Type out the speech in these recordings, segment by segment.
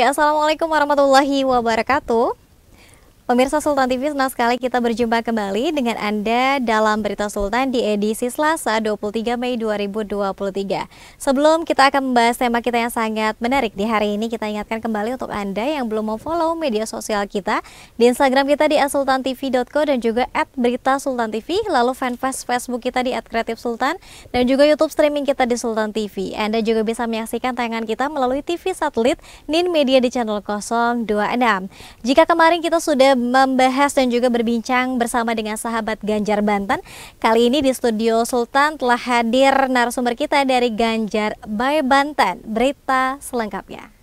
Ya, Assalamualaikum warahmatullahi wabarakatuh. Pemirsa Sultan TV, senang sekali kita berjumpa kembali dengan Anda dalam Berita Sultan di edisi Selasa 23 Mei 2023. Sebelum kita akan membahas tema kita yang sangat menarik di hari ini, kita ingatkan kembali untuk Anda yang belum follow media sosial kita di Instagram kita di @sultantv.co dan juga @beritasultantv, lalu fanpage Facebook kita di @kreatifsultan dan juga YouTube streaming kita di Sultan TV. Anda juga bisa menyaksikan tayangan kita melalui TV satelit Nin Media di channel 026. Jika kemarin kita sudah membahas dan juga berbincang bersama dengan sahabat Ganjar Banten, kali ini di studio Sultan telah hadir narasumber kita dari Ganjar by Banten. Berita selengkapnya.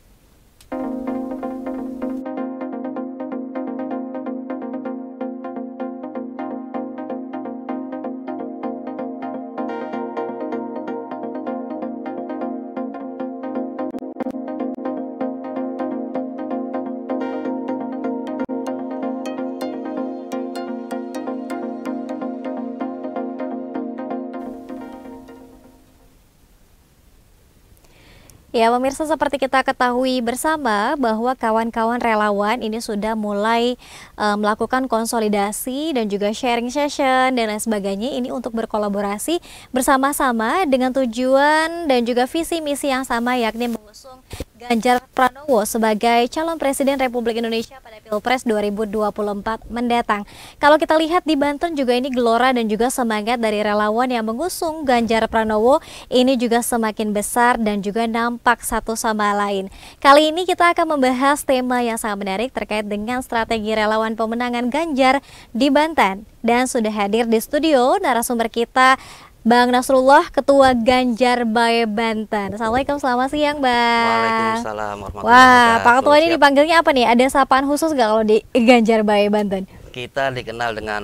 Ya, pemirsa, seperti kita ketahui bersama bahwa kawan-kawan relawan ini sudah mulai melakukan konsolidasi dan juga sharing session dan lain sebagainya ini untuk berkolaborasi bersama-sama dengan tujuan dan juga visi misi yang sama, yakni mengusung Ganjar Pranowo sebagai calon presiden Republik Indonesia pada Pilpres 2024 mendatang. Kalau kita lihat di Banten juga ini gelora dan juga semangat dari relawan yang mengusung Ganjar Pranowo ini juga semakin besar dan juga nampak satu sama lain. Kali ini kita akan membahas tema yang sangat menarik terkait dengan strategi relawan pemenangan Ganjar di Banten. Dan sudah hadir di studio narasumber kita Bang Nasrullah, Ketua Ganjar by Banten. Assalamualaikum, selamat siang Bang. Waalaikumsalam warahmatullahi wabarakatuh. wabarakatuh. Pak Ketua ini dipanggilnya apa nih? Ada sapaan khusus nggak kalau di Ganjar by Banten? Kita dikenal dengan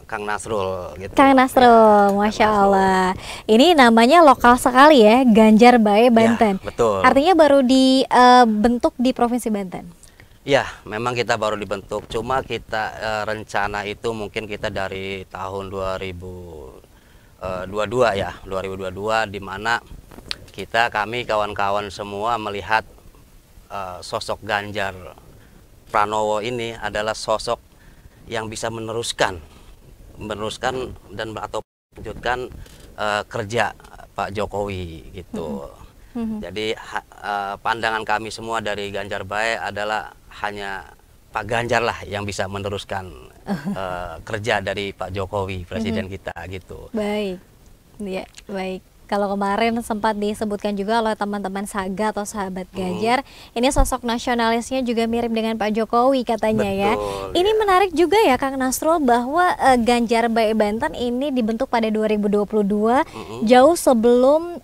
Kang Nasrul gitu. Kang Nasrul, Masya Allah. Ini namanya lokal sekali ya, Ganjar by Banten. Ya, betul. Artinya baru dibentuk di Provinsi Banten. Ya, memang kita baru dibentuk. Cuma kita rencana itu mungkin kita dari tahun 2022 ya, 2022 di mana kami kawan-kawan semua melihat sosok Ganjar Pranowo ini adalah sosok yang bisa meneruskan dan atau melanjutkan kerja Pak Jokowi gitu. Jadi pandangan kami semua dari Ganjar Bae adalah hanya Pak Ganjar lah yang bisa meneruskan kerja dari Pak Jokowi presiden kita gitu. Baik, ya baik. Kalau kemarin sempat disebutkan juga oleh teman-teman Saga atau sahabat Ganjar, ini sosok nasionalisnya juga mirip dengan Pak Jokowi katanya. Betul, ya. Ini menarik juga ya Kang Nasrul bahwa Ganjar by Banten ini dibentuk pada 2022, jauh sebelum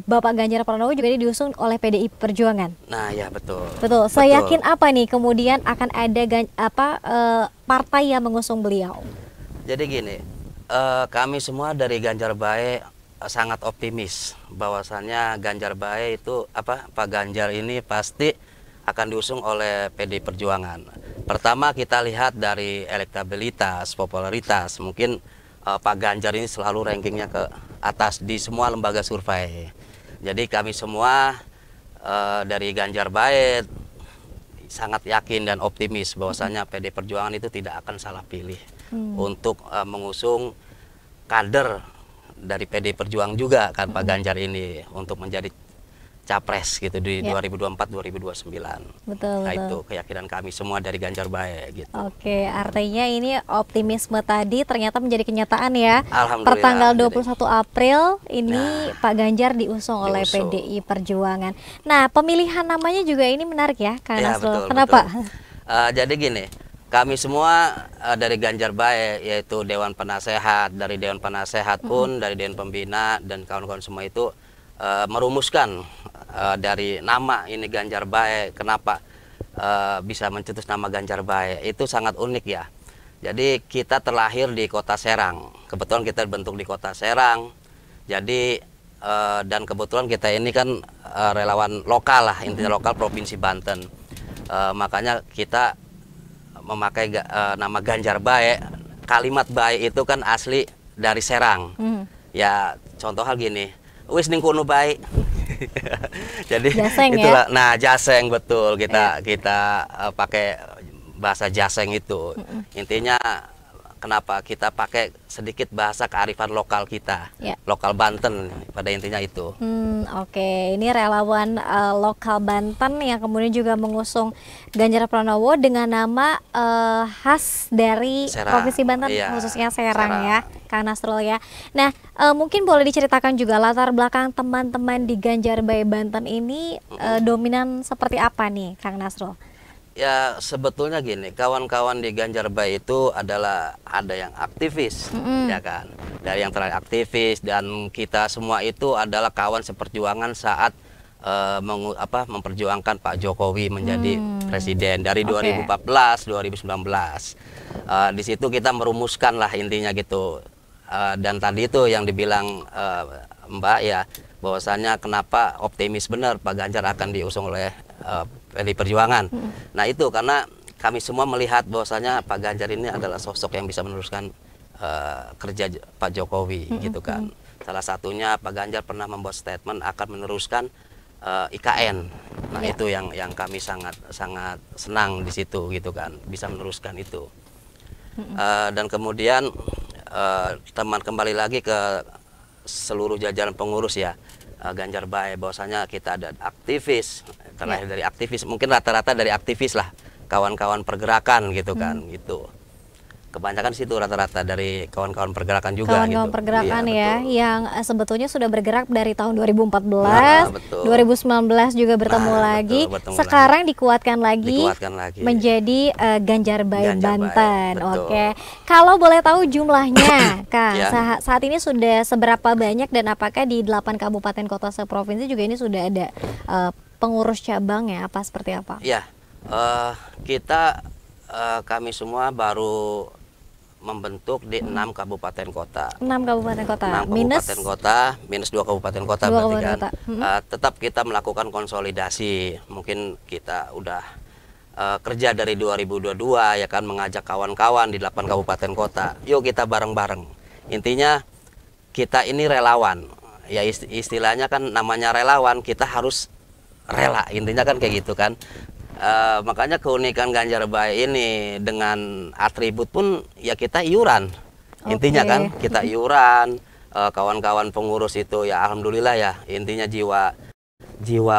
Bapak Ganjar Pranowo juga ini diusung oleh PDI Perjuangan. Nah ya betul. Betul. Saya yakin apa nih kemudian akan ada partai yang mengusung beliau. Jadi gini, kami semua dari Ganjar Bae sangat optimis bahwasannya Ganjar Bae itu Pak Ganjar ini pasti akan diusung oleh PDI Perjuangan. Pertama kita lihat dari elektabilitas, popularitas, mungkin Pak Ganjar ini selalu rankingnya ke atas di semua lembaga survei. Jadi kami semua dari Ganjar Bae sangat yakin dan optimis bahwasanya PDI Perjuangan itu tidak akan salah pilih untuk mengusung kader dari PDI Perjuangan juga kan Pak Ganjar ini untuk menjadi capres gitu di 2024-2029. Betul. Nah, itu keyakinan kami semua dari Ganjar Bae gitu. Oke, artinya ini optimisme tadi ternyata menjadi kenyataan ya. Alhamdulillah. Pertanggal 21 April ini Pak Ganjar diusung oleh PDI Perjuangan. Nah, pemilihan namanya juga ini menarik ya, Kang Nasrul. Kenapa? Betul. Jadi gini, kami semua dari Ganjar Bae yaitu Dewan Penasehat, dari Dewan Penasehat pun dari Dewan Pembina dan kawan-kawan semua itu merumuskan dari nama ini Ganjar Bae. Kenapa bisa mencetus nama Ganjar Bae? Itu sangat unik ya. Jadi kita terlahir di Kota Serang. Kebetulan kita dibentuk di Kota Serang. Jadi dan kebetulan kita ini kan relawan lokal lah, intinya lokal Provinsi Banten. Makanya kita memakai nama Ganjar Bae. Kalimat Bae itu kan asli dari Serang. Ya contoh hal gini, wis ning kono bae. Jadi Jaseng ya. itulah. Nah, jaseng betul kita pakai bahasa jaseng itu. Intinya kenapa kita pakai sedikit bahasa kearifan lokal kita, Ya. lokal Banten pada intinya itu. Oke, ini relawan lokal Banten yang kemudian juga mengusung Ganjar Pranowo dengan nama khas dari Serang, Provinsi Banten, iya, khususnya Serang Serang. ya, Kang Nasrul ya. Nah, mungkin boleh diceritakan juga latar belakang teman-teman di Ganjar Bae Banten ini dominan seperti apa nih, Kang Nasrul? Ya sebetulnya gini, kawan-kawan di Ganjar Bae itu adalah ada yang aktivis, ya kan. Dari yang terakhir aktivis, dan kita semua itu adalah kawan seperjuangan saat memperjuangkan Pak Jokowi menjadi presiden dari 2014 2019. Di situ kita merumuskan lah intinya gitu. Dan tadi itu yang dibilang Mbak ya, bahwasannya kenapa optimis benar Pak Ganjar akan diusung oleh PDI Perjuangan. Nah itu karena kami semua melihat bahwasanya Pak Ganjar ini adalah sosok yang bisa meneruskan kerja Pak Jokowi gitu kan. Salah satunya Pak Ganjar pernah membuat statement akan meneruskan IKN. Nah itu yang kami sangat senang di situ gitu kan, bisa meneruskan itu. Dan kemudian teman kembali lagi ke seluruh jajaran pengurus ya Ganjar Bae, bahwasanya kita ada aktivis, terakhir dari aktivis, mungkin rata-rata dari aktivis lah, kawan-kawan pergerakan gitu kan, gitu. Kebanyakan situ rata-rata dari kawan-kawan pergerakan juga. Kawan-kawan gitu. pergerakan Iya, ya, yang sebetulnya sudah bergerak dari tahun 2014, betul. 2019 juga bertemu lagi, bertemu sekarang dikuatkan lagi, lagi. menjadi Ganjar Bae Ganjar Bae, Banten. betul. Oke, kalau boleh tahu jumlahnya, Kang, Ya. saat ini sudah seberapa banyak dan apakah di 8 kabupaten kota seprovinsi juga ini sudah ada pengurus cabang ya, apa seperti apa? Ya, kami semua baru membentuk di 6 kabupaten kota. 6 kabupaten kota, 6 minus kabupaten kota, minus 2 kabupaten kota 2 berarti kabupaten kan. kota. Tetap kita melakukan konsolidasi. Mungkin kita udah kerja dari 2022 ya kan, mengajak kawan-kawan di 8 kabupaten kota. Yuk kita bareng-bareng. Intinya kita ini relawan. Ya istilahnya kan namanya relawan, kita harus rela. Intinya kan kayak gitu kan. Makanya keunikan Ganjar Bae ini dengan atribut pun ya kita iuran. Intinya kan kita iuran, kawan-kawan pengurus itu ya alhamdulillah ya, intinya jiwa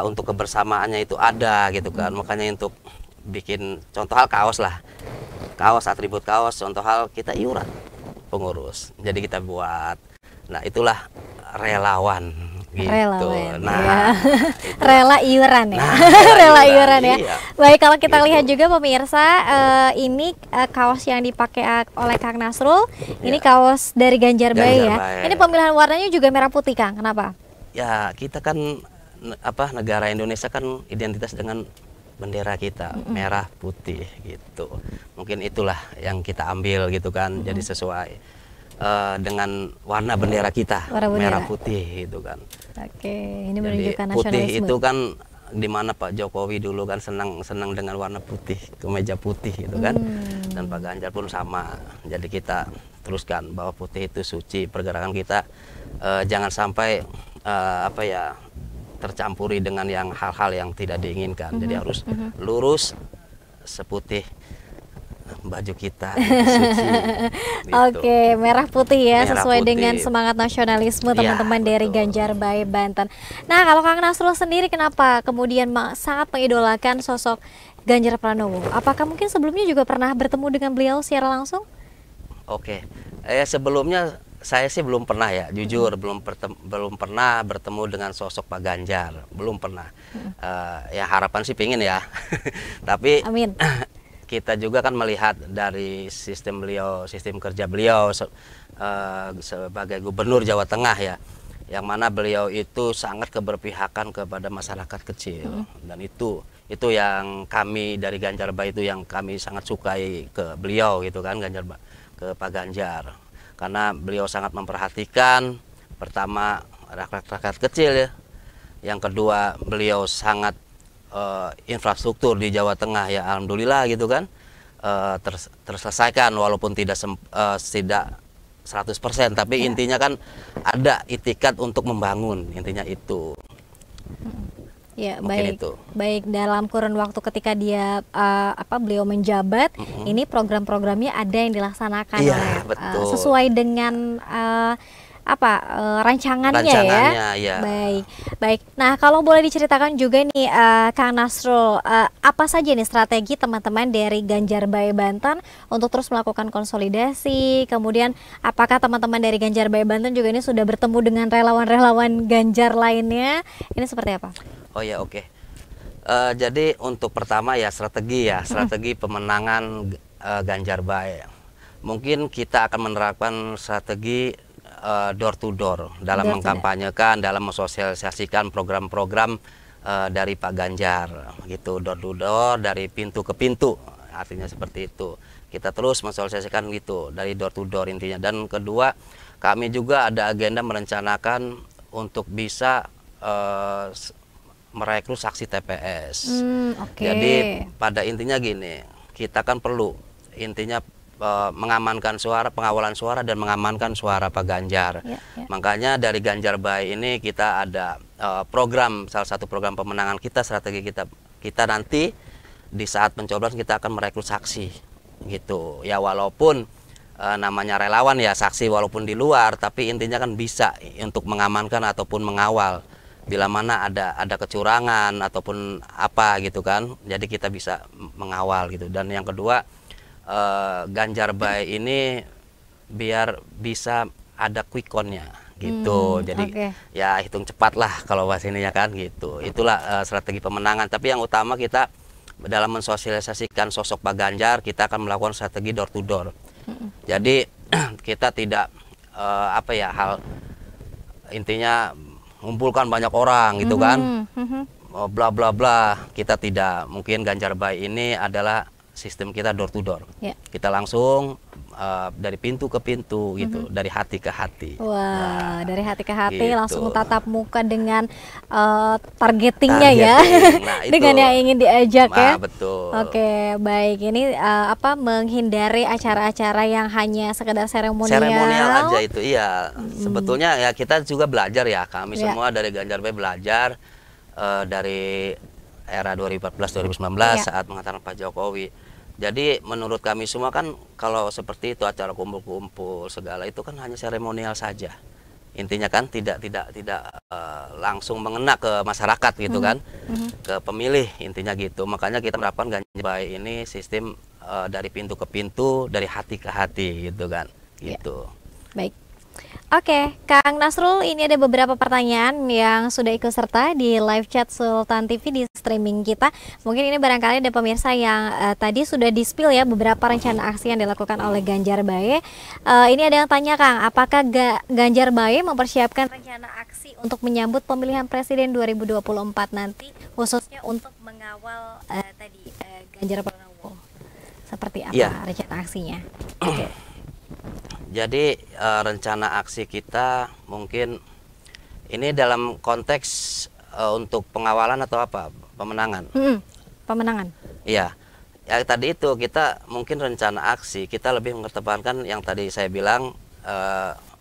untuk kebersamaannya itu ada gitu kan. Makanya untuk bikin contoh hal kaos lah. Kaos, atribut kaos, contoh hal kita iuran pengurus. Jadi kita buat. Nah, itulah relawan. Gitu. Relawan, Nah, ya. Rela iuran ya, Nah, rela iuran ya. iya. Baik, kalau kita Gitu. lihat juga pemirsa, ini kaos yang dipakai oleh Kang Nasrul, ini kaos dari Ganjar Bae ya. Bae. Ini pemilihan warnanya juga merah putih, Kang. Kenapa? Ya kita kan negara Indonesia kan identitas dengan bendera kita merah putih gitu. Mungkin itulah yang kita ambil gitu kan, jadi sesuai dengan warna bendera kita, Warna bendera. merah putih gitu kan. Oke, ini Jadi menunjukkan putih nasionalisme. itu kan dimana Pak Jokowi dulu kan senang dengan warna putih, kemeja putih gitu kan. Dan Pak Ganjar pun sama. Jadi kita teruskan bahwa putih itu suci, pergerakan kita jangan sampai tercampuri dengan yang hal-hal yang tidak diinginkan. Jadi harus lurus seputih baju kita suci. Gitu. Oke, merah putih ya, Merah sesuai putih. dengan semangat nasionalisme teman-teman Ya, dari betul. Ganjar Bae Banten. Nah, kalau Kang Nasrul sendiri kenapa kemudian sangat mengidolakan sosok Ganjar Pranowo? Apakah mungkin sebelumnya juga pernah bertemu dengan beliau secara langsung? Oke, sebelumnya saya sih belum pernah ya, jujur belum pernah bertemu dengan sosok Pak Ganjar, belum pernah. Ya harapan sih pingin ya, tapi Amin. kita juga kan melihat dari sistem kerja beliau sebagai gubernur Jawa Tengah ya, yang mana beliau itu sangat keberpihakan kepada masyarakat kecil. Dan itu yang kami dari Ganjar Bae itu yang kami sangat sukai ke beliau gitu kan, ke Pak Ganjar, karena beliau sangat memperhatikan pertama rakyat kecil ya, yang kedua beliau sangat infrastruktur di Jawa Tengah ya alhamdulillah gitu kan terselesaikan walaupun tidak 100%, tapi intinya kan ada itikat untuk membangun, intinya itu. Ya, Mungkin baik. itu. Baik, dalam kurun waktu ketika dia beliau menjabat, ini program-programnya ada yang dilaksanakan Iya, oleh betul. sesuai dengan rancangannya ya. Rancangannya ya. Baik. Baik. Nah, kalau boleh diceritakan juga nih Kang Nasrul, apa saja nih strategi teman-teman dari Ganjarbae Banten untuk terus melakukan konsolidasi? Kemudian apakah teman-teman dari Ganjarbae Banten juga ini sudah bertemu dengan relawan-relawan Ganjar lainnya? Ini seperti apa? Oh ya, oke. Jadi untuk pertama ya strategi pemenangan Ganjarbae. Mungkin kita akan menerapkan strategi door to door dalam Door to door. mengkampanyekan, dalam mensosialisasikan program-program dari Pak Ganjar, gitu. Door to door, dari pintu ke pintu, artinya seperti itu. Kita terus mensosialisasikan gitu dari door to door intinya. Dan kedua, kami juga ada agenda merencanakan untuk bisa merekrut saksi TPS. Oke. Jadi pada intinya gini, kita kan perlu intinya mengamankan suara, pengawalan suara dan mengamankan suara Pak Ganjar. Ya, ya. Makanya dari Ganjarbae ini kita ada program, salah satu program pemenangan kita, strategi kita nanti di saat pencoblosan kita akan merekrut saksi, gitu. Ya walaupun namanya relawan ya saksi walaupun di luar, tapi intinya kan bisa untuk mengamankan ataupun mengawal bila mana ada kecurangan ataupun apa gitu kan, jadi kita bisa mengawal gitu. Dan yang kedua, Ganjarbae ini biar bisa ada quick count-nya gitu, jadi Oke. ya hitung cepat lah kalau bahasa ininya kan gitu. Itulah strategi pemenangan. Tapi yang utama kita dalam mensosialisasikan sosok Pak Ganjar, kita akan melakukan strategi door to door. Jadi kita tidak hal intinya mengumpulkan banyak orang gitu kan, bla bla bla. Kita tidak, mungkin Ganjarbae ini adalah sistem kita door to door. Ya. Kita langsung dari pintu ke pintu gitu, dari hati ke hati. Wah, dari hati ke hati gitu. langsung tatap muka dengan targetingnya ya, Nah, itu. dengan yang ingin diajak ya. Betul. Oke, baik. Ini menghindari acara-acara yang hanya sekedar seremonial. Seremonial aja itu, iya. Sebetulnya ya kita juga belajar ya, kami Ya. semua dari Ganjarbae belajar dari era 2014-2019 Ya. saat mengatakan Pak Jokowi. Jadi menurut kami semua kan kalau seperti itu acara kumpul-kumpul segala itu kan hanya seremonial saja. Intinya kan tidak langsung mengena ke masyarakat gitu kan, ke pemilih intinya gitu. Makanya kita menerapkan Ganjarbae ini sistem dari pintu ke pintu, dari hati ke hati gitu kan, Ya. gitu. Baik. Oke, Kang Nasrul, ini ada beberapa pertanyaan yang sudah ikut serta di live chat Sultan TV di streaming kita. Mungkin ini barangkali ada pemirsa yang tadi sudah di-spill ya beberapa rencana aksi yang dilakukan oleh Ganjarbae. Ini ada yang tanya, Kang, apakah Ganjarbae mempersiapkan rencana aksi untuk menyambut pemilihan presiden 2024 nanti, khususnya untuk mengawal Ganjar Pranowo? Seperti apa Iya. rencana aksinya? Oke. Jadi rencana aksi kita mungkin ini dalam konteks untuk pengawalan atau apa? Pemenangan. Pemenangan. Iya. Ya tadi itu kita mungkin rencana aksi kita lebih mengedepankan yang tadi saya bilang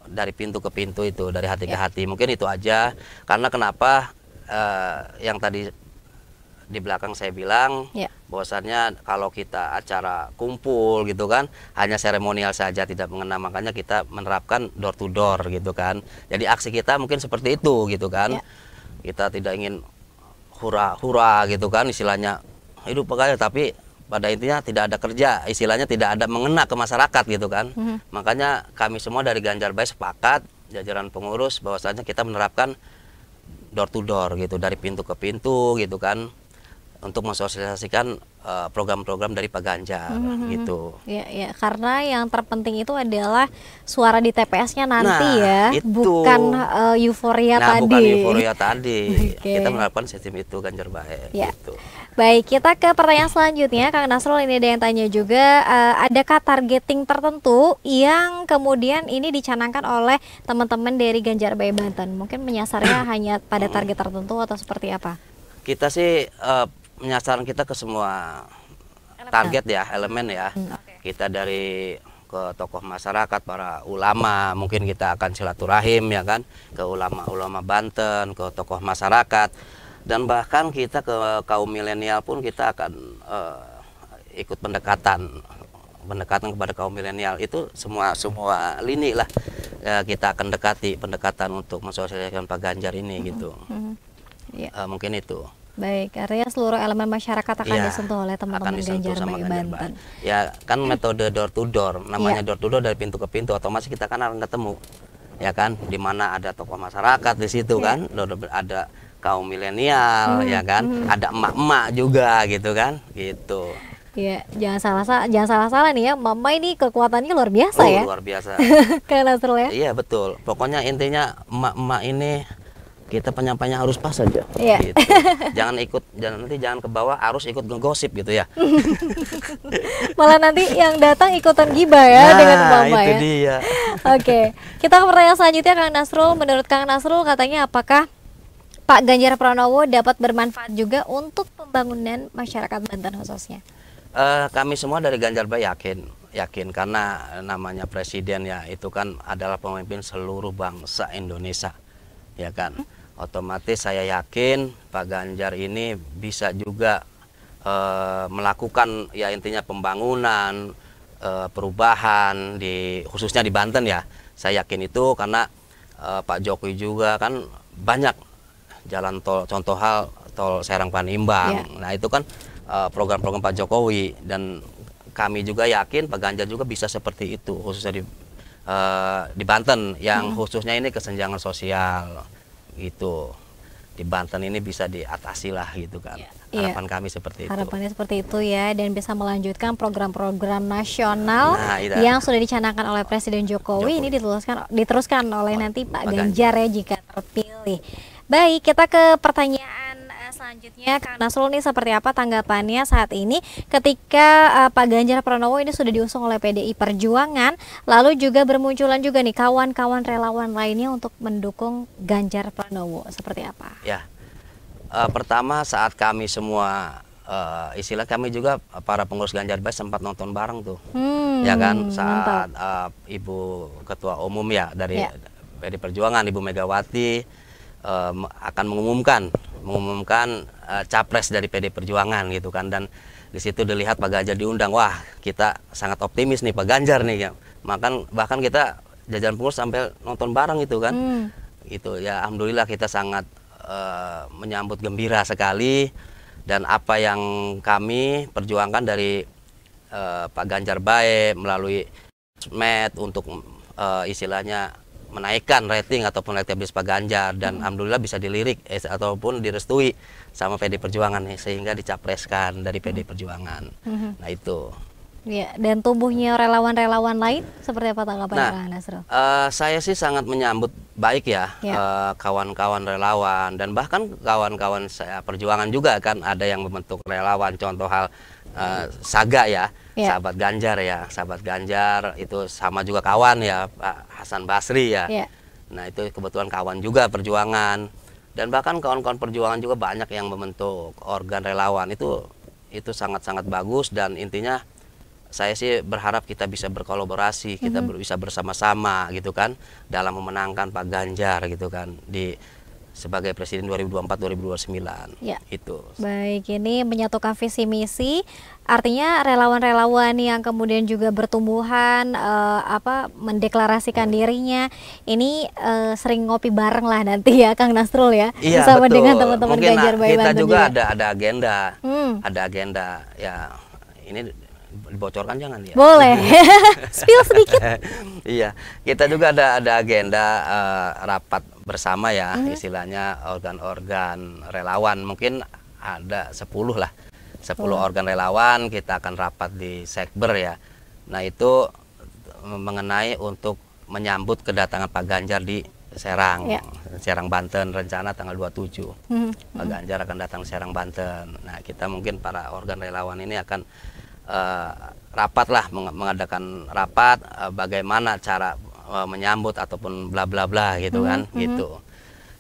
dari pintu ke pintu itu, dari hati ke hati. Mungkin itu aja. Karena kenapa yang tadi di belakang saya bilang bahwasannya kalau kita acara kumpul gitu kan hanya seremonial saja, tidak mengena, makanya kita menerapkan door to door gitu kan. Jadi aksi kita mungkin seperti itu gitu kan. Kita tidak ingin hura-hura gitu kan, istilahnya hidup pegawai, tapi pada intinya tidak ada kerja, istilahnya tidak ada mengena ke masyarakat gitu kan. Makanya kami semua dari Ganjarbae sepakat, jajaran pengurus, bahwasanya kita menerapkan door to door gitu, dari pintu ke pintu gitu kan, untuk mensosialisasikan program-program dari Pak Ganjar gitu. Ya, karena yang terpenting itu adalah suara di TPS-nya nanti Nah, itu. bukan euforia tadi. Bukan euforia tadi. Oke. Kita menerapkan sistem itu Ganjarbae gitu. Baik, kita ke pertanyaan selanjutnya, Kang Nasrul. Ini ada yang tanya juga, adakah targeting tertentu yang kemudian ini dicanangkan oleh teman-teman dari Ganjarbae Banten? Mungkin menyasarnya hanya pada target tertentu atau seperti apa? Kita sih menyasar kita ke semua target ya, elemen ya. Kita dari ke tokoh masyarakat, para ulama, mungkin kita akan silaturahim ya kan, ke ulama-ulama Banten, ke tokoh masyarakat. Dan bahkan kita ke kaum milenial pun kita akan ikut pendekatan kepada kaum milenial. Itu semua lini lah kita akan dekati pendekatan untuk mensosialisasikan Pak Ganjar ini gitu. Mungkin itu. Baik, artinya seluruh elemen masyarakat akan Ya, disentuh oleh teman-teman Ganjar Baik Banten. Ya kan metode door to door, namanya door to door dari pintu ke pintu, otomatis kita kan akan ketemu, ya kan, di mana ada tokoh masyarakat di situ kan, ada kaum milenial, ya kan, ada emak-emak juga gitu kan, gitu. Iya, jangan salah nih ya, Mama ini kekuatannya luar biasa ya. Luar biasa. Kang Nasrul ya. Iya betul. Pokoknya intinya emak-emak ini kita penyampainya harus pas saja. Iya. Gitu. Jangan ke bawah arus ikut ngegosip gitu ya. Malah nanti yang datang ikutan gibah ya dengan Mama itu ya. dia. Oke, kita ke pertanyaan selanjutnya Kang Nasrul. Menurut Kang Nasrul katanya apakah Pak Ganjar Pranowo dapat bermanfaat juga untuk pembangunan masyarakat Banten khususnya? Kami semua dari Ganjar Baik yakin karena namanya presiden ya itu kan adalah pemimpin seluruh bangsa Indonesia, ya kan. Otomatis saya yakin Pak Ganjar ini bisa juga melakukan ya intinya pembangunan, perubahan khususnya di Banten ya. Saya yakin itu karena Pak Jokowi juga kan banyak jalan tol, contoh hal tol Serang Panimbang. Nah itu kan program-program Pak Jokowi, dan kami juga yakin Pak Ganjar juga bisa seperti itu khususnya di Banten yang khususnya ini kesenjangan sosial gitu. Di Banten ini bisa diatasi lah gitu kan. Harapan kami seperti itu. Harapannya seperti itu ya, dan bisa melanjutkan program-program nasional yang sudah dicanangkan oleh Presiden Jokowi. Ini diteruskan oleh nanti Pak Ganjar ya jika terpilih. Baik, kita ke pertanyaan selanjutnya. Kang Nasrul nih, seperti apa tanggapannya saat ini ketika Pak Ganjar Pranowo ini sudah diusung oleh PDI Perjuangan, lalu juga bermunculan juga nih kawan-kawan relawan lainnya untuk mendukung Ganjar Pranowo, seperti apa? Ya, pertama saat kami semua istilah kami juga para pengurus Ganjar Baik sempat nonton bareng tuh, ya kan, saat Ibu Ketua Umum ya dari PDI Perjuangan, Ibu Megawati akan mengumumkan capres dari PD Perjuangan gitu kan, dan di situ dilihat Pak Ganjar diundang. Wah, kita sangat optimis nih Pak Ganjar nih ya. Bahkan kita jajaran pengurus sampai nonton bareng itu kan. Itu ya, alhamdulillah kita sangat menyambut gembira sekali, dan apa yang kami perjuangkan dari Pak Ganjar Baik melalui sosmed untuk istilahnya menaikkan rating ataupun elektabilitas Pak Ganjar, dan alhamdulillah bisa dilirik ataupun direstui sama PD Perjuangan nih, sehingga dicapreskan dari PD Perjuangan. Nah itu. Ya, dan tumbuhnya relawan-relawan lain seperti apa tanggapannya Kang Nasrul? Saya sih sangat menyambut baik ya, kawan-kawan relawan, dan bahkan kawan-kawan saya Perjuangan juga kan ada yang membentuk relawan, contoh hal Saga ya, sahabat Ganjar ya, sahabat Ganjar itu sama juga kawan ya, Pak Hasan Basri ya. Nah itu kebetulan kawan juga Perjuangan, dan bahkan kawan-kawan Perjuangan juga banyak yang membentuk organ relawan. Itu sangat-sangat bagus, dan intinya saya sih berharap kita bisa berkolaborasi, kita bisa bersama-sama gitu kan dalam memenangkan Pak Ganjar gitu kan sebagai presiden 2024-2029. Itu. Baik, ini menyatukan visi misi, artinya relawan-relawan yang kemudian juga bertumbuhan mendeklarasikan dirinya ini sering ngopi bareng lah nanti ya Kang Nasrul ya, bersama dengan teman-teman Ganjar Baik Banten. Kita juga ada agenda. Ada agenda ya, ini dibocorkan jangan ya. Boleh. Spill sedikit. Iya, kita juga ada agenda rapat bersama ya, istilahnya organ-organ relawan, mungkin ada 10 lah. 10 organ relawan kita akan rapat di Sekber ya. Nah, itu mengenai untuk menyambut kedatangan Pak Ganjar di Serang. Serang Banten, rencana tanggal 27. Pak Ganjar akan datang ke Serang Banten. Nah, kita mungkin para organ relawan ini akan rapat lah, mengadakan rapat bagaimana cara menyambut ataupun bla bla bla gitu kan, gitu.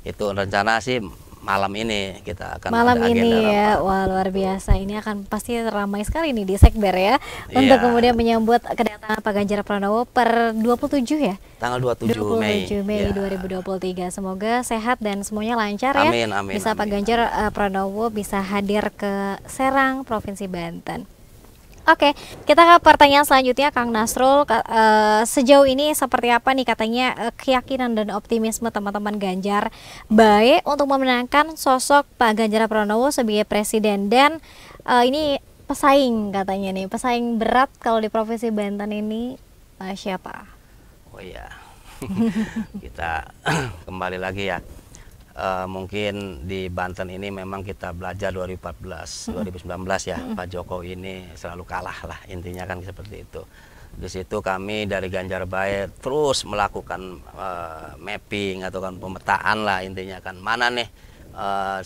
Itu rencana sih malam ini kita akan Malam ada agenda ini ya, rapat. wah luar biasa. Ini akan pasti ramai sekali nih di Sekber ya, untuk Iya, kemudian menyambut kedatangan Pak Ganjar Pranowo per 27 ya, tanggal 27 Mei. 27 Mei Ya. 2023. Semoga sehat dan semuanya lancar ya. Amin, amin, Bisa Pak amin, Ganjar Pranowo bisa hadir ke Serang, Provinsi Banten. Oke, kita ke pertanyaan selanjutnya, Kang Nasrul. Sejauh ini seperti apa nih katanya keyakinan dan optimisme teman-teman Ganjar baik untuk memenangkan sosok Pak Ganjar Pranowo sebagai presiden, dan ini pesaing katanya nih, pesaing berat kalau di Provinsi Banten ini siapa? Oh iya, kita kembali lagi ya. Mungkin di Banten ini memang kita belajar 2014, 2019 ya, Pak Jokowi ini selalu kalah lah, intinya kan seperti itu. Di situ kami dari Ganjar Baik terus melakukan mapping atau kan pemetaan lah, intinya kan mana nih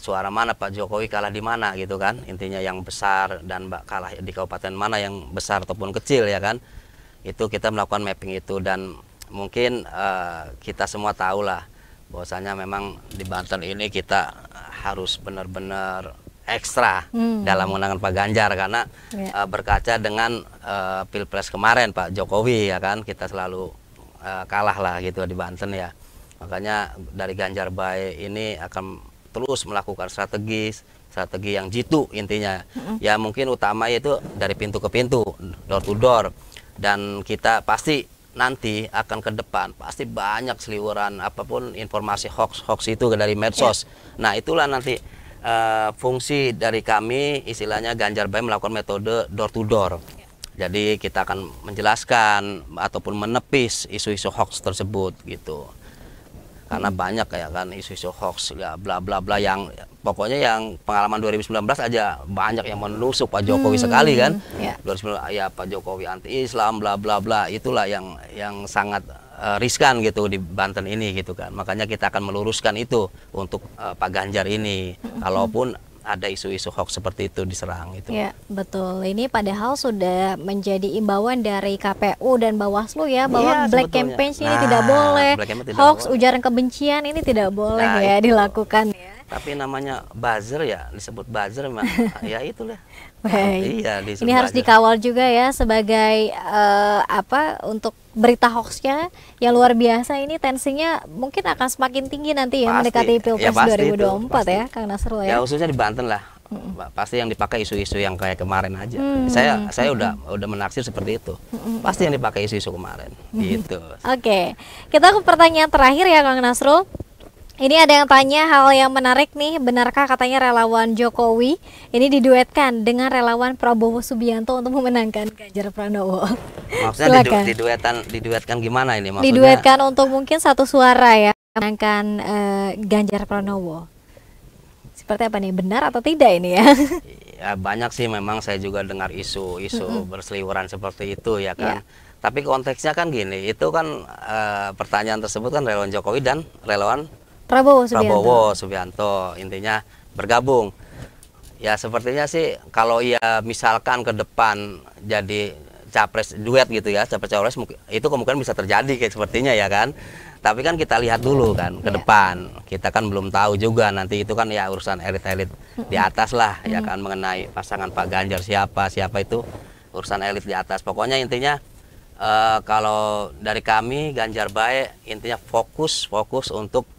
suara mana Pak Jokowi kalah di mana gitu kan, intinya yang besar dan kalah di kabupaten mana yang besar ataupun kecil ya kan. Itu kita melakukan mapping itu, dan mungkin kita semua tahu lah bahwasanya memang di Banten ini kita harus benar-benar ekstra dalam memenangkan Pak Ganjar, karena berkaca dengan Pilpres kemarin Pak Jokowi ya kan, kita selalu kalah lah gitu di Banten ya. Makanya dari Ganjar Baik ini akan terus melakukan strategi yang jitu intinya. Ya mungkin utama itu dari pintu ke pintu, door to door, dan kita pasti nanti akan ke depan pasti banyak seliweran apapun informasi hoax itu dari medsos. Nah itulah nanti fungsi dari kami, istilahnya Ganjar Baik melakukan metode door to door. Jadi kita akan menjelaskan ataupun menepis isu-isu hoax tersebut gitu. Karena banyak kayak kan isu-isu hoax ya bla bla bla, yang pokoknya yang pengalaman 2019 aja banyak yang menusuk Pak Jokowi sekali kan. 2019 ya Pak Jokowi anti Islam bla bla bla, itulah yang sangat riskan gitu di Banten ini gitu kan. Makanya kita akan meluruskan itu untuk Pak Ganjar ini kalaupun ada isu-isu hoax seperti itu diserang itu. Ya, betul. Ini padahal sudah menjadi imbauan dari KPU dan Bawaslu ya, bahwa black campaign ini tidak boleh, hoax, ujaran kebencian ini tidak boleh ya dilakukan ya. Tapi namanya buzzer ya, disebut buzzer ya itulah. Baik. Iya, ini harus dikawal juga ya sebagai untuk berita hoaxnya yang luar biasa ini, tensinya mungkin akan semakin tinggi nanti ya mendekati Pilpres 2024 ya Kang Nasrul ya. Ya khususnya di Banten lah. Pasti yang dipakai isu-isu yang kayak kemarin aja. Saya udah menaksir seperti itu. Pasti yang dipakai isu-isu kemarin gitu. Oke. Kita ke pertanyaan terakhir ya Kang Nasrul. Ini ada yang tanya hal yang menarik nih, benarkah katanya relawan Jokowi ini diduetkan dengan relawan Prabowo Subianto untuk memenangkan Ganjar Pranowo? Maksudnya diduetkan gimana ini? Maksudnya diduetkan untuk mungkin satu suara ya memenangkan Ganjar Pranowo. Seperti apa nih, benar atau tidak ini ya? Ya banyak sih, memang saya juga dengar isu-isu berseliweran seperti itu ya kan. Tapi konteksnya kan gini, itu kan pertanyaan tersebut kan relawan Jokowi dan relawan Prabowo Subianto intinya bergabung. Ya sepertinya sih kalau ya misalkan ke depan jadi capres duet gitu ya, capres-capres itu kemungkinan bisa terjadi kayak sepertinya ya kan. Tapi kan kita lihat dulu kan ke depan. Kita kan belum tahu juga, nanti itu kan ya urusan elit-elit di atas lah ya kan, mengenai pasangan Pak Ganjar siapa itu urusan elit di atas. Pokoknya intinya kalau dari kami Ganjar Baik intinya fokus untuk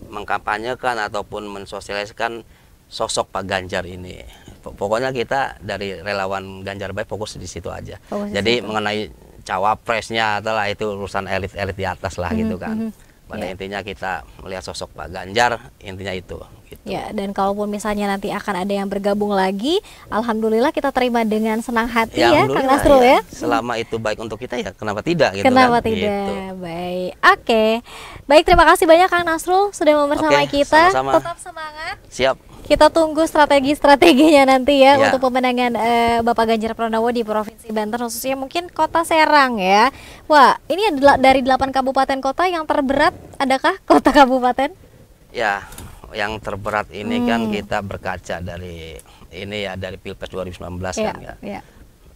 mengkampanyekan ataupun mensosialisasikan sosok Pak Ganjar ini. Pokoknya kita dari relawan Ganjar Baik fokus di situ aja. Jadi mengenai cawapresnya adalah itu urusan elit-elit di atas lah gitu kan. Pada intinya kita melihat sosok Pak Ganjar, intinya itu. Gitu. Ya, dan kalaupun misalnya nanti akan ada yang bergabung lagi, alhamdulillah kita terima dengan senang hati ya Kang Nasrul ya. Selama itu baik untuk kita ya kenapa tidak gitu kenapa kan? tidak, gitu. Baik. Oke. Baik, terima kasih banyak Kang Nasrul sudah membersamai kita. Sama-sama. Tetap semangat. Siap. Kita tunggu strategi-strateginya nanti ya untuk pemenangan Bapak Ganjar Pranowo di Provinsi Banten, khususnya mungkin Kota Serang ya. Wah, ini adalah dari 8 kabupaten kota yang terberat, adakah kota kabupaten? Ya, yang terberat ini kan kita berkaca dari ini ya, dari Pilpres 2019 kan ya.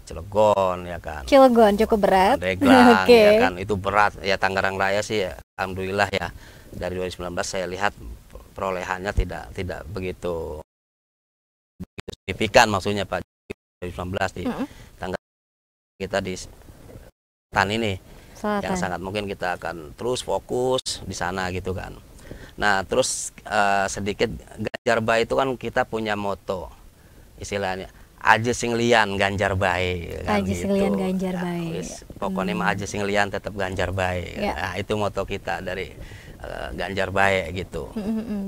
Cilegon ya kan. Cilegon cukup berat. Pandeglang ya kan, itu berat. Ya Tangerang Raya sih ya, alhamdulillah ya. Dari 2019 saya lihat perolehannya tidak begitu signifikan, maksudnya Pak 2019 di tanggal kita di selatan ini yang sangat mungkin kita akan terus fokus di sana gitu kan. Nah terus sedikit Ganjar Bae itu kan kita punya moto istilahnya aja sing lian Ganjar Bae kan, aja gitu. sing lian Ganjar Bae. Pokoknya mah aja sing lian tetap Ganjar Bae. Nah itu moto kita dari Ganjar Bae gitu.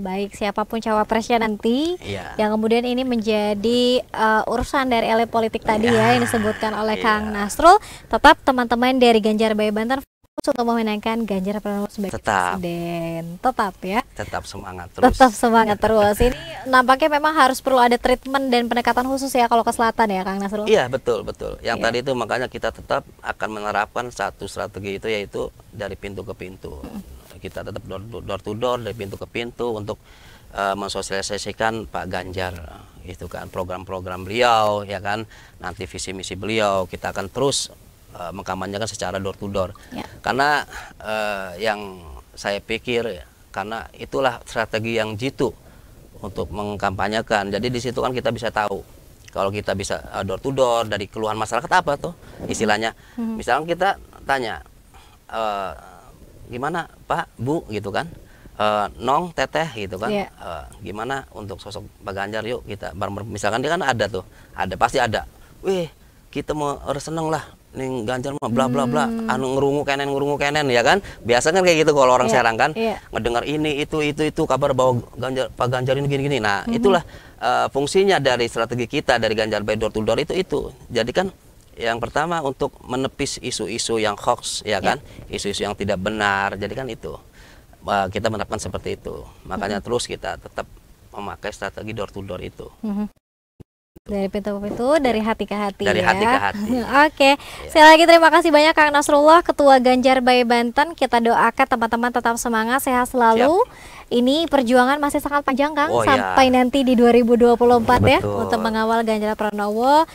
Baik, siapapun cawapresnya nanti, yang kemudian ini menjadi urusan dari elit politik tadi yang disebutkan oleh Kang Nasrul, tetap teman-teman dari Ganjar Bae Banten fokus untuk memenangkan Ganjar Pranowo sebagai presiden. Tetap ya. Tetap semangat terus. Tetap semangat terus. Ini nampaknya memang harus perlu ada treatment dan pendekatan khusus ya kalau ke selatan ya Kang Nasrul. Iya betul. Yang tadi itu makanya kita tetap akan menerapkan satu strategi itu, yaitu dari pintu ke pintu. Kita tetap door to door, dari pintu ke pintu untuk mensosialisasikan Pak Ganjar itu kan, program-program beliau ya kan, nanti visi misi beliau kita akan terus mengkampanyekan secara door to door. Karena yang saya pikir karena itulah strategi yang jitu untuk mengkampanyekan. Jadi di situ kan kita bisa tahu kalau kita bisa door to door, dari keluhan masyarakat apa tuh istilahnya. Misalnya kita tanya gimana Pak Bu gitu kan, Nong Teteh gitu kan, gimana untuk sosok Pak Ganjar, yuk kita misalkan dia kan ada tuh, pasti ada, wih kita mau seneng lah nih Ganjar mah bla bla bla, anu ngerungu kenen ya kan, biasa kan kayak gitu kalau orang Serang kan, ngedengar ini itu kabar bahwa Pak Ganjar ini gini-gini. Nah itulah fungsinya dari strategi kita dari Ganjar Bae door to door itu. Jadi kan yang pertama untuk menepis isu-isu yang hoax ya kan, isu-isu yang tidak benar. Jadi kan itu kita menerapkan seperti itu. Makanya terus kita tetap memakai strategi door to door itu. Dari pintu ke pintu, dari hati ke hati. Dari hati ke hati. Oke. Sekali lagi terima kasih banyak Kang Nasrullah, Ketua Ganjar Bae Banten. Kita doakan teman-teman tetap semangat, sehat selalu. Ini perjuangan masih sangat panjang Kang, sampai nanti di 2024 ya, untuk mengawal Ganjar Pranowo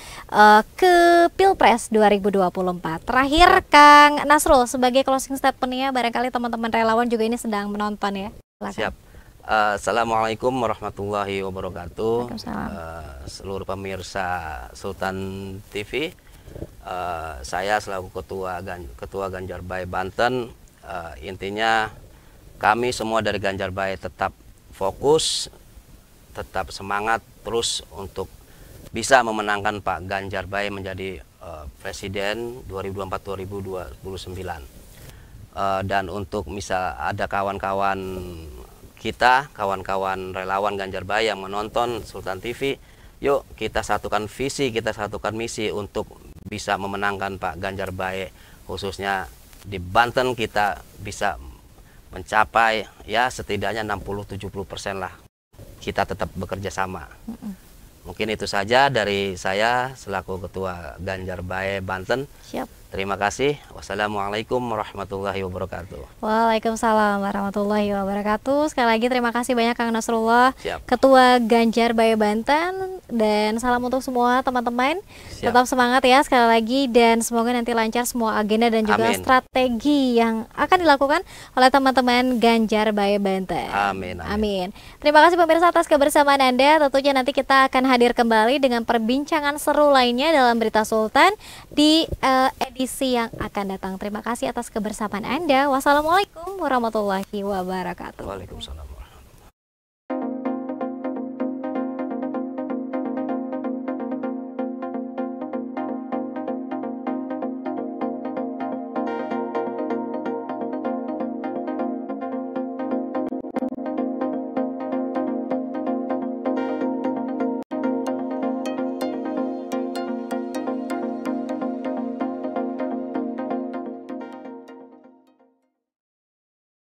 ke Pilpres 2024. Terakhir Kang Nasrul, sebagai closing statement-nya, barangkali teman-teman relawan juga ini sedang menonton ya. Silakan. Siap. Assalamualaikum warahmatullahi wabarakatuh. Seluruh pemirsa Sultan TV, saya selaku Ketua Ganjar Bae Banten, intinya kami semua dari Ganjar Bae tetap fokus, tetap semangat terus untuk bisa memenangkan Pak Ganjar Bae menjadi Presiden 2024-2029. Dan untuk misal ada kawan-kawan kita, kawan-kawan relawan Ganjar Bae yang menonton Sultan TV, yuk kita satukan visi, kita satukan misi untuk bisa memenangkan Pak Ganjar Bae, khususnya di Banten kita bisa mencapai ya setidaknya 60-70% lah. Kita tetap bekerja sama. Mungkin itu saja dari saya selaku Ketua Ganjar Bae Banten. Terima kasih. Wassalamualaikum warahmatullahi wabarakatuh. Waalaikumsalam warahmatullahi wabarakatuh. Sekali lagi terima kasih banyak Kang Nasrullah, Ketua Ganjar Bae Banten, dan salam untuk semua teman-teman. Tetap semangat ya sekali lagi, dan semoga nanti lancar semua agenda dan juga strategi yang akan dilakukan oleh teman-teman Ganjar Bae Banten. Amin. Terima kasih pemirsa atas kebersamaan Anda. Tentunya nanti kita akan hadir kembali dengan perbincangan seru lainnya dalam Berita Sultan di edisi yang akan datang. Terima kasih atas kebersamaan Anda. Wassalamualaikum warahmatullahi wabarakatuh. Waalaikumsalam.